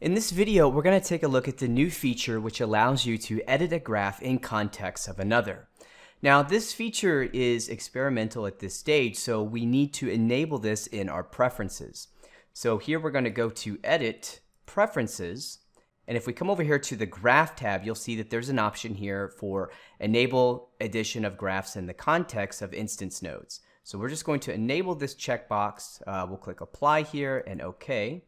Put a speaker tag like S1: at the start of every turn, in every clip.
S1: In this video, we're going to take a look at the new feature which allows you to edit a graph in context of another. Now, this feature is experimental at this stage, so we need to enable this in our preferences. So here we're going to go to Edit, Preferences, and if we come over here to the Graph tab, you'll see that there's an option here for Enable Addition of Graphs in the Context of Instance Nodes. So we're just going to enable this checkbox. We'll click Apply here and OK.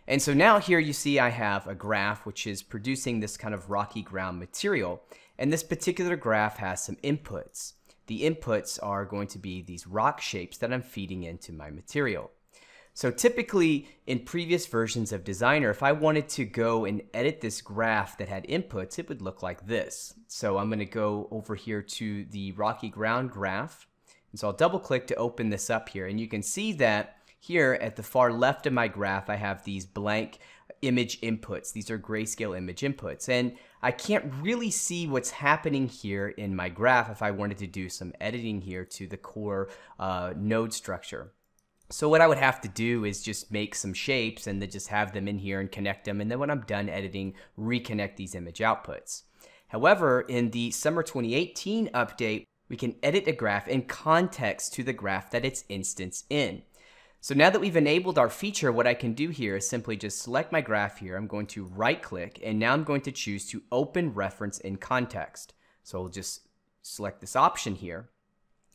S1: And so now here you see I have a graph which is producing this kind of rocky ground material. And this particular graph has some inputs. The inputs are going to be these rock shapes that I'm feeding into my material. So typically in previous versions of Designer, if I wanted to go and edit this graph that had inputs, it would look like this. So I'm going to go over here to the rocky ground graph. And so I'll double click to open this up here. And you can see that here at the far left of my graph, I have these blank image inputs. These are grayscale image inputs. And I can't really see what's happening here in my graph if I wanted to do some editing here to the core node structure. So what I would have to do is just make some shapes and then just have them in here and connect them. And then when I'm done editing, reconnect these image outputs. However, in the summer 2018 update, we can edit a graph in context to the graph that it's instanced in. So now that we've enabled our feature, what I can do here is simply just select my graph here. I'm going to right click and now I'm going to choose to open reference in context. So I'll just select this option here.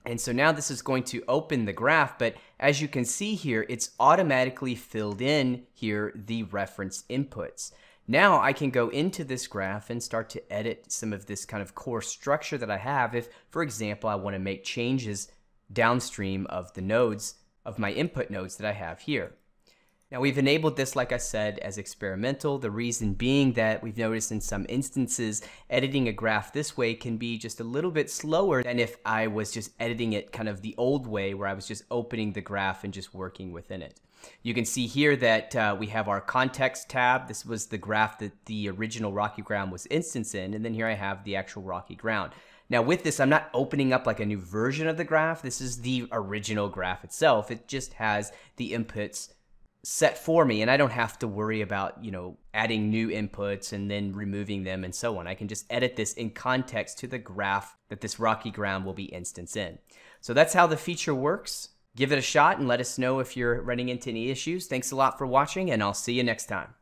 S1: And so now this is going to open the graph, but as you can see here, it's automatically filled in here the reference inputs. Now I can go into this graph and start to edit some of this kind of core structure that I have if, for example, I want to make changes downstream of the nodes of my input nodes that I have here. Now we've enabled this, like I said, as experimental. The reason being that we've noticed in some instances, editing a graph this way can be just a little bit slower than if I was just editing it kind of the old way where I was just opening the graph and just working within it. You can see here that we have our context tab. This was the graph that the original rocky ground was instanced in, and then here I have the actual rocky ground. Now with this, I'm not opening up like a new version of the graph. This is the original graph itself. It just has the inputs set for me, and I don't have to worry about, adding new inputs and then removing them and so on. I can just edit this in context to the graph that this rocky ground will be instanced in. So that's how the feature works. Give it a shot and let us know if you're running into any issues. Thanks a lot for watching, and I'll see you next time.